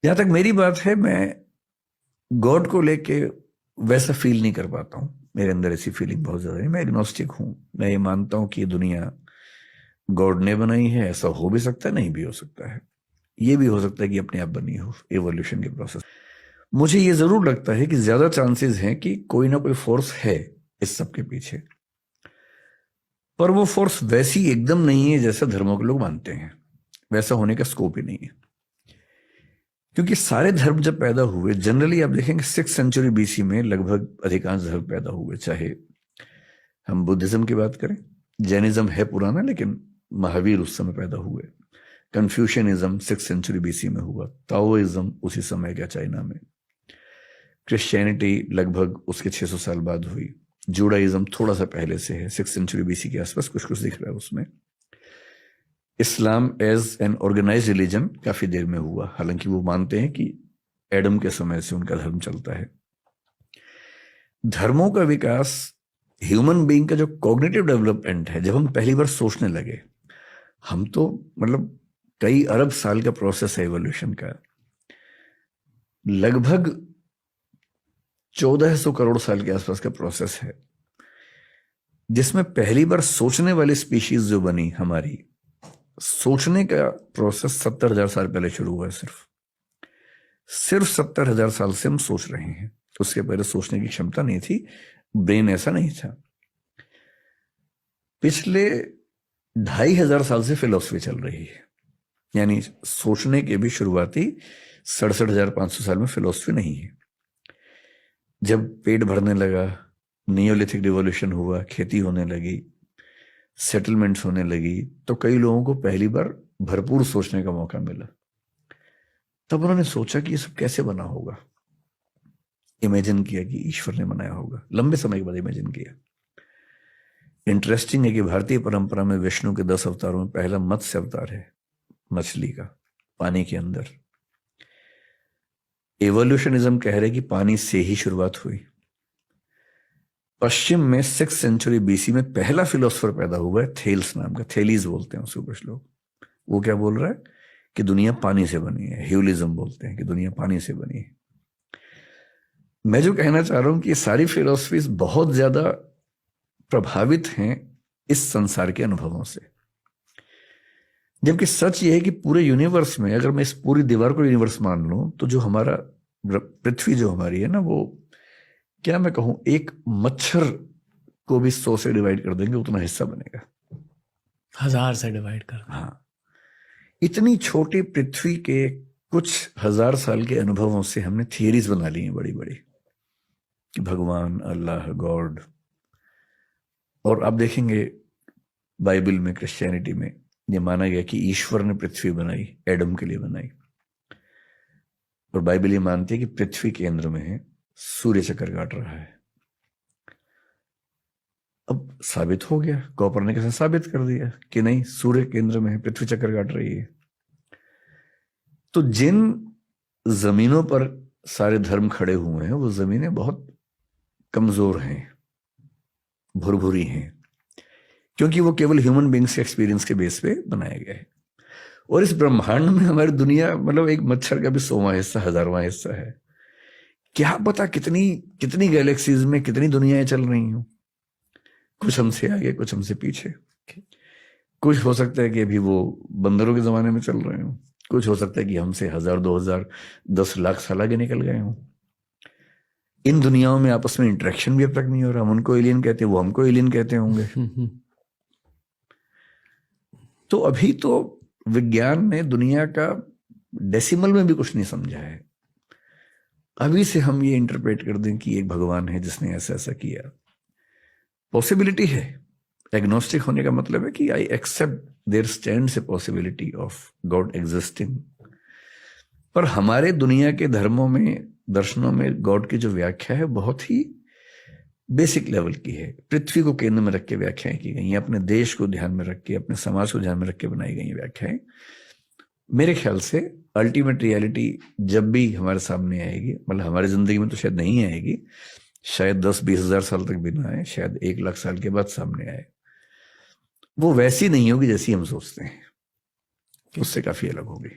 जहां तक मेरी बात है, मैं गॉड को लेके वैसा फील नहीं कर पाता हूँ। मेरे अंदर ऐसी फीलिंग बहुत ज्यादा है। मैं एग्नोस्टिक हूँ। मैं ये मानता हूँ कि ये दुनिया गॉड ने बनाई है। ऐसा हो भी सकता है, नहीं भी हो सकता है। ये भी हो सकता है कि अपने आप बनी हो, एवोल्यूशन के प्रोसेस। मुझे ये जरूर लगता है कि ज्यादा चांसेस हैं कि कोई ना कोई फोर्स है इस सब के पीछे। पर वो फोर्स वैसी एकदम नहीं है जैसा धर्मों के लोग मानते हैं। वैसा होने का स्कोप ही नहीं है। क्योंकि सारे धर्म जब पैदा हुए, जनरली आप देखेंगे 6th सेंचुरी बीसी में लगभग अधिकांश धर्म पैदा हुए। चाहे हम बुद्धिज्म की बात करें, जैनिज्म है पुराना, लेकिन महावीर उस समय पैदा हुए। कन्फ्यूशनिज्म 6th सेंचुरी बीसी में हुआ। ताओइज्म उसी समय का चाइना में। क्रिश्चियनिटी लगभग उसके 600 साल बाद हुई। जूडाइज्म थोड़ा सा पहले से है, 6th सेंचुरी बीसी के आसपास कुछ कुछ दिख रहा है उसमें। Islam as an organise religion काफी देर में हुआ, हालांकि वो मानते हैं कि एडम के समय से उनका धर्म चलता है। धर्मों का विकास, ह्यूमन बीइंग का जो कॉग्निटिव डेवलपमेंट है, जब हम पहली बार सोचने लगे, हम तो मतलब कई अरब साल का प्रोसेस है एवोल्यूशन का। लगभग 1400 करोड़ साल के आसपास का प्रोसेस है, जिसमें पहली बार सोचने वाली स्पीशीज जो बनी हमारी, सोचने का प्रोसेस 70,000 साल पहले शुरू हुआ है। सिर्फ 70,000 साल से हम सोच रहे हैं। उसके पहले सोचने की क्षमता नहीं थी, ब्रेन ऐसा नहीं था। पिछले 2,500 साल से फिलोसफी चल रही है, यानी सोचने के भी शुरुआती 67,500 साल में फिलोसफी नहीं है। जब पेट भरने लगा, नियोलिथिक रिवॉल्यूशन हुआ, खेती होने लगी, सेटलमेंट्स होने लगी, तो कई लोगों को पहली बार भरपूर सोचने का मौका मिला। तब उन्होंने सोचा कि ये सब कैसे बना होगा। इमेजिन किया कि ईश्वर ने बनाया होगा। लंबे समय के बाद इमेजिन किया। इंटरेस्टिंग है कि भारतीय परंपरा में विष्णु के 10 अवतारों में पहला मत्स्य अवतार है, मछली का, पानी के अंदर। एवोल्यूशनिज्म कह रहे कि पानी से ही शुरुआत हुई। पश्चिम में 6th सेंचुरी बीसी में पहला फिलोसफर पैदा हुआ है, थेल्स नाम का। थेलीज बोलते हैं उसको कुछ लोग। वो क्या बोल रहा है कि दुनिया पानी से बनी है। ह्यूलिज्म बोलते हैं कि दुनिया पानी से बनी है। मैं जो कहना चाह रहा हूं कि ये सारी फिलोसफीज बहुत ज्यादा प्रभावित हैं इस संसार के अनुभवों से। जबकि सच ये है कि पूरे यूनिवर्स में, अगर मैं इस पूरी दीवार को यूनिवर्स मान लूं, तो जो हमारा पृथ्वी जो हमारी है ना, वो क्या मैं कहूं, एक मच्छर को भी 100 से डिवाइड कर देंगे उतना हिस्सा बनेगा। 1000 से डिवाइड कर। हाँ, इतनी छोटी पृथ्वी के कुछ हजार साल के अनुभवों से हमने थियरीज बना ली हैं बड़ी बड़ी, कि भगवान, अल्लाह, गॉड। और आप देखेंगे बाइबल में, क्रिश्चियनिटी में ये माना गया कि ईश्वर ने पृथ्वी बनाई, एडम के लिए बनाई। और बाइबल ये मानती है कि पृथ्वी केंद्र में है, सूर्य चक्कर काट रहा है। अब साबित हो गया, कोपरनिकस ने साबित कर दिया कि नहीं, सूर्य केंद्र में है, पृथ्वी चक्कर काट रही है। तो जिन जमीनों पर सारे धर्म खड़े हुए हैं, वो जमीनें बहुत कमजोर हैं, भुरभुरी हैं, क्योंकि वो केवल ह्यूमन बींग्स के एक्सपीरियंस के बेस पे बनाया गया है। और इस ब्रह्मांड में हमारी दुनिया मतलब एक मच्छर का भी 100वां हिस्सा, 1000वां हिस्सा है। क्या पता कितनी कितनी गैलेक्सीज में कितनी दुनियाएं चल रही हो। कुछ हमसे आगे, कुछ हमसे पीछे। कुछ हो सकता है कि अभी वो बंदरों के जमाने में चल रहे हो, कुछ हो सकता है कि हमसे 1000, 2000, 10 लाख साल आगे निकल गए हों। इन दुनियाओं में आपस में इंटरेक्शन भी अब तक नहीं हो रहा। हम उनको एलियन कहते हैं, वो हमको एलियन कहते होंगे। तो अभी तो विज्ञान ने दुनिया का डेसिमल में भी कुछ नहीं समझा है। अभी से हम ये इंटरप्रेट कर दें कि एक भगवान है जिसने ऐसा ऐसा किया, पॉसिबिलिटी है। एग्नोस्टिक होने का मतलब है कि I accept there stands a possibility of God existing. पर हमारे दुनिया के धर्मों में, दर्शनों में गॉड की जो व्याख्या है बहुत ही बेसिक लेवल की है। पृथ्वी को केंद्र में रख के व्याख्याएं की गई हैं, अपने देश को ध्यान में रख के, अपने समाज को ध्यान में रख के बनाई गई व्याख्याएं। मेरे ख्याल से अल्टीमेट रियलिटी जब भी हमारे सामने आएगी, मतलब हमारी जिंदगी में तो शायद नहीं आएगी, शायद 10-20 हजार साल तक भी ना आए, शायद 1 लाख साल के बाद सामने आए, वो वैसी नहीं होगी जैसी हम सोचते हैं, उससे काफी अलग होगी।